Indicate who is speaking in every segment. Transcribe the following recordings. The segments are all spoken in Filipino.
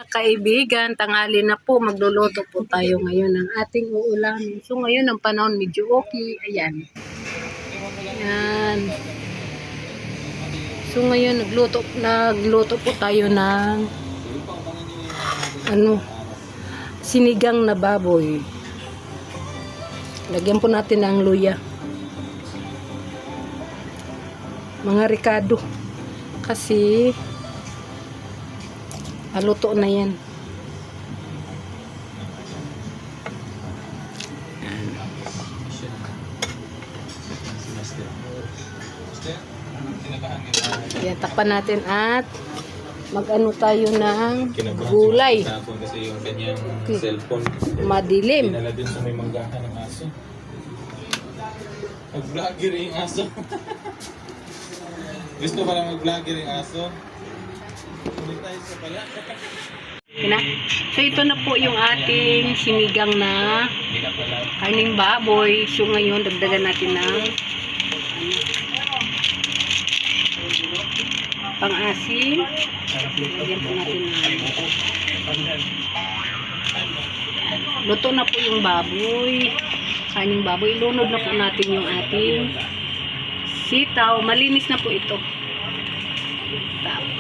Speaker 1: kaibigan, tanghali na po, magluluto po tayo ngayon ng ating uulamin. So ngayon ang panahon medyo okay. Ayan. Ayan. So ngayon nagluto po tayo ng sinigang na baboy. Lagyan po natin ng luya. Mga ricado. Kasi haluto na yan. Yan, takpan natin at mag-ano tayo ng gulay.
Speaker 2: Kasi yung kanyang cellphone.
Speaker 1: Madilim.
Speaker 2: Dinala dun sa may manggahan ng aso. Mag-vlogger yung aso. Gusto pala mag-vlogger yung aso. Ulit tayo sa pala.
Speaker 1: So ito na po yung ating sinigang na karning baboy. So ngayon dagdagan natin ng pang-asin. Lagyan po natin ng luto na po yung baboy. Karning baboy. Ilunod na po natin yung ating sitaw. Malinis na po ito.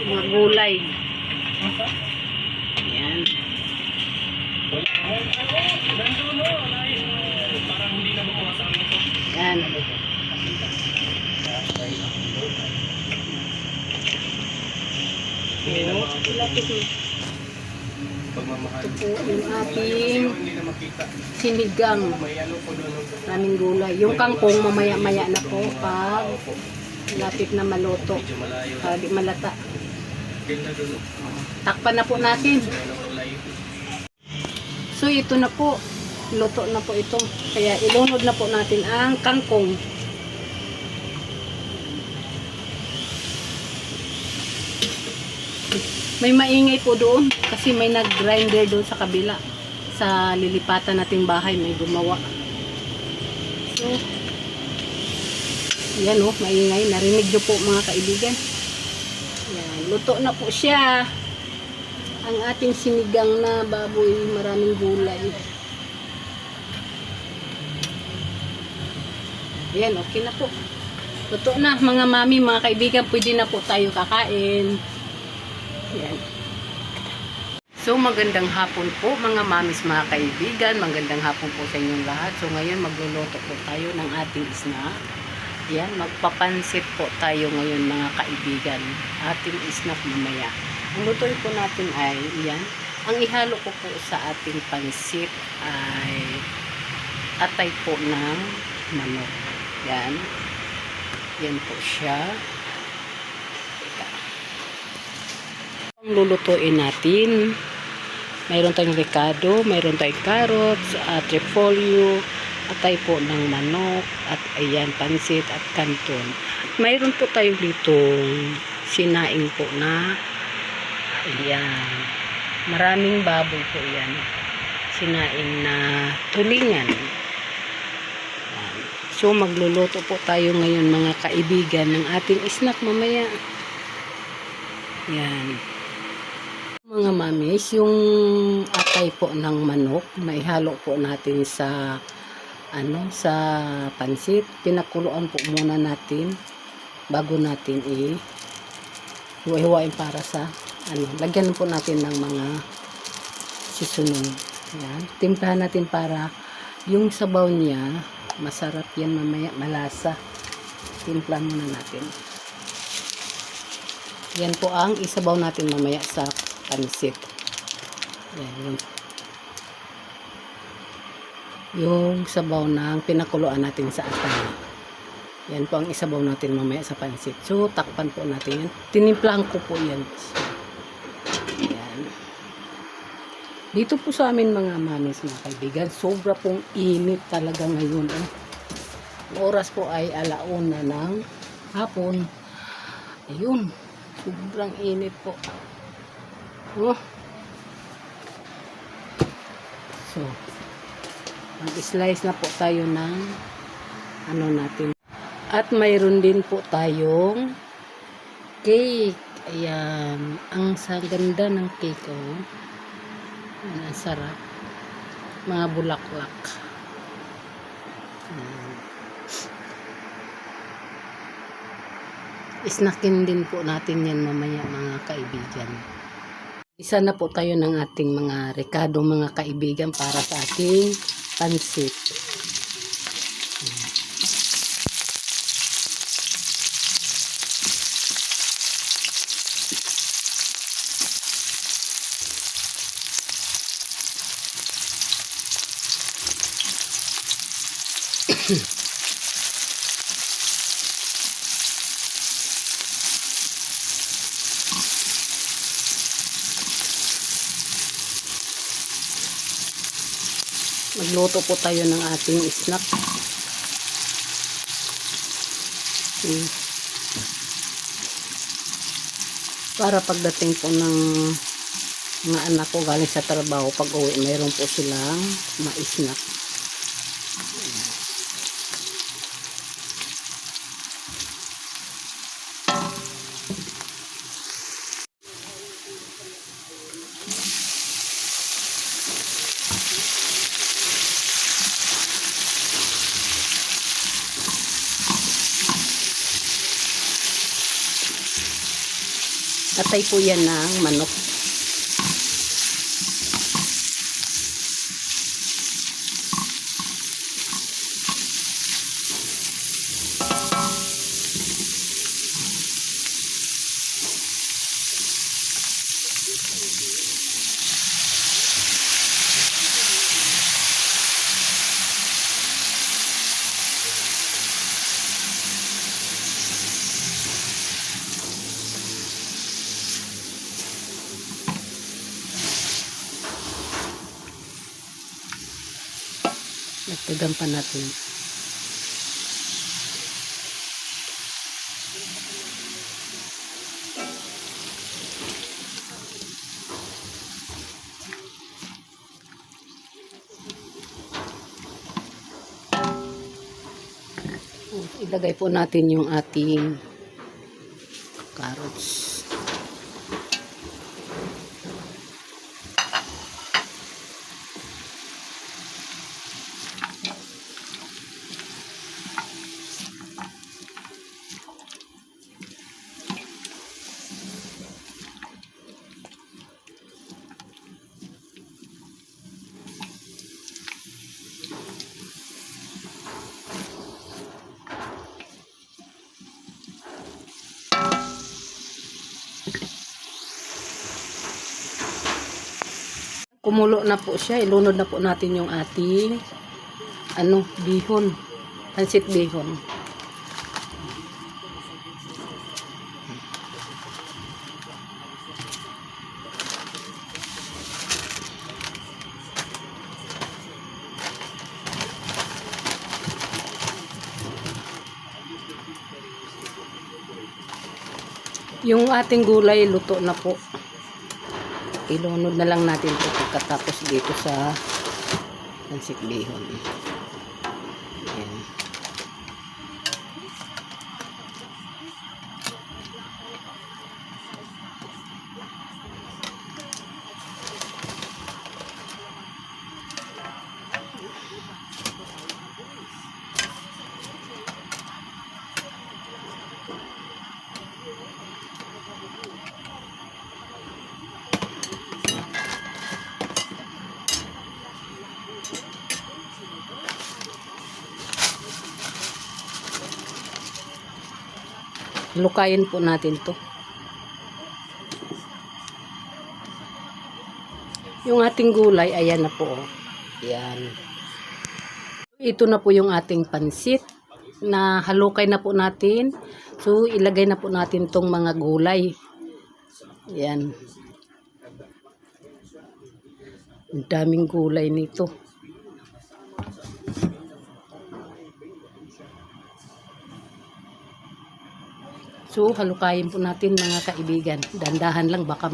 Speaker 1: Mga gulay. Ayan. Ayan. Ito po yung ating sinigang. Maraming gulay. Yung kangkong mamaya-maya na po pag lapit na maluto. Para di malata. Takpan na po natin. So ito na po. Luto na po ito. Kaya ilunod na po natin ang kangkong. May maingay po doon kasi may nag-grinder doon sa kabila sa lilipatan nating bahay, may gumawa. So yan oh, maingay, narinig nyo po mga kaibigan. Yan, luto na po siya ang ating sinigang na baboy, maraming gulay. Yan, okay na po, luto na mga mami, mga kaibigan, pwede na po tayo kakain. Yan. So magandang hapon po mga mamis, mga kaibigan, magandang hapon po sa inyong lahat. So ngayon magluluto po tayo ng ating snack. Yan, magpapansit po tayo ngayon mga kaibigan. Ating snack mamaya. Ang lutuin po natin ay yan. Ang ihalo ko po sa ating pansit ay atay po ng manok. Yan. Yan po siya. Ang lulutuin natin, mayroon tayong ricado, mayroon tayong carrots, at repolyo, atay po ng manok, at ayan, pansit at kanton. Mayroon po tayo dito sinaing po na ayan, maraming baboy po yan, sinaing na tulingan. Ayan. So magluluto po tayo ngayon mga kaibigan ng ating snack mamaya. Yan. Mga mamis, yung atay po ng manok, maihalo po natin sa sa pansit. Pinakuluan po muna natin bago natin hiwa-hiwain para sa lagyan po natin ng mga seasoning. Yan. Timplahan natin para yung sabaw niya masarap yan mamaya, malasa. Timplahan muna natin. Yan po ang isabaw natin mamaya sa pansit. Yan, yung sabaw ng pinakuluan natin sa atay. Yan po ang isabaw natin mamaya sa pansit. So, takpan po natin yan. Tinimplahan ko po yan. Yan. Dito po sa amin mga mamis, mga kaibigan, sobra pong init talaga ngayon. Oras po ay 1:00 ng hapon. Ayun. Sobrang init po. So, mag-slice na po tayo ng natin. At mayroon din po tayong cake. Ayan. Ang ganda ng cake, oh. Ang sarap. Mga bulaklak. Ayan. Isnakin din po natin yan mamaya mga kaibigan. Isa na po tayo ng ating mga rekado mga kaibigan para sa ating pansit. Magluto po tayo ng ating snack. Para pagdating po ng mga anak ko galing sa trabaho, pag uwi, mayroon po silang ma-snack. Atay po yan ng manok. Nagtagan pa natin. Ilagay po natin yung ating carrots. Kumulo na po siya, ilunod na po natin yung ating bihon, pansit bihon. Yung ating gulay luto na po. Ilunod na lang natin ito pagkatapos dito sa pansit bihon. Ayan. Lukayin po natin to. Yung ating gulay, ayan na po. Ayan. Ito na po yung ating pansit na halukay na po natin. So, ilagay na po natin tong mga gulay. Ayan. Ang daming gulay nito. So, halukayin po natin mga kaibigan. Dandahan lang baka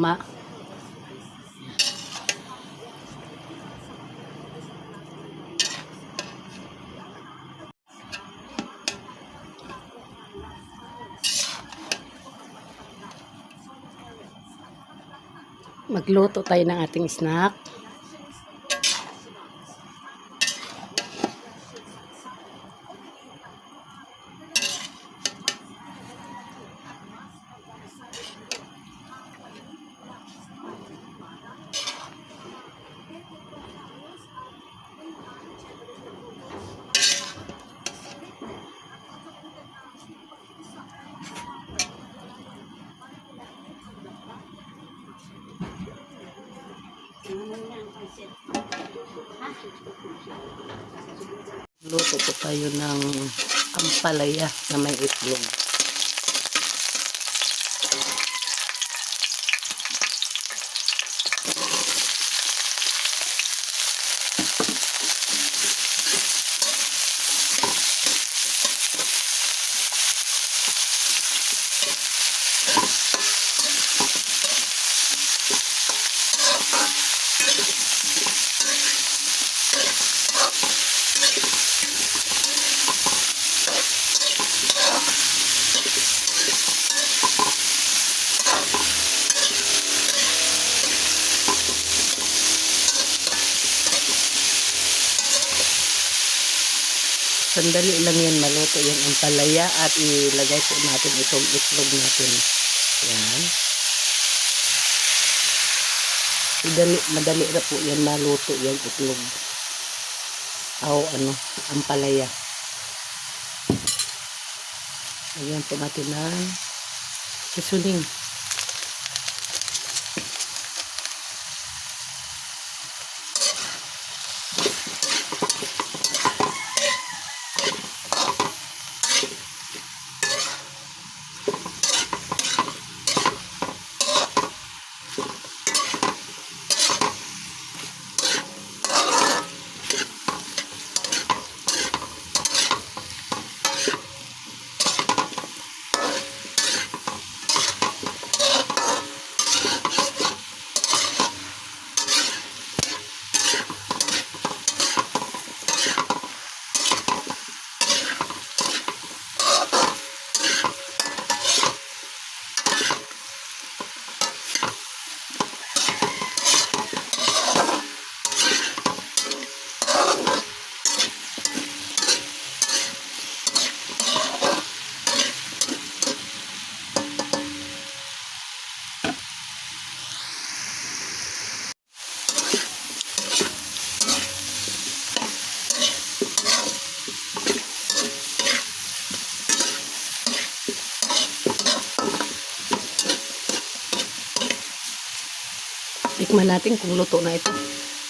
Speaker 1: magluto tayo ng ating snack. Luto po tayo ng ampalaya na may itlog. Sandali lang yan maluto yung ampalaya at ilagay po natin itong itlog natin. Yan. Madali na po yan maluto yung itlog. Ampalaya. Lagyan po natin ng seasoning. Tikman natin kung luto na ito.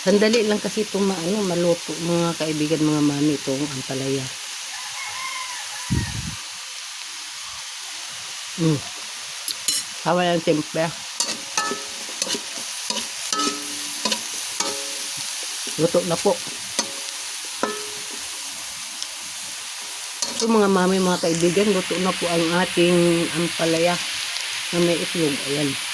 Speaker 1: Sandali lang kasi itong maluto mga kaibigan, mga mami, itong ampalaya. Hawa ng timpe. Luto na po. So mga mami, mga kaibigan, luto na po ang ating ampalaya na may itlog. Ayan.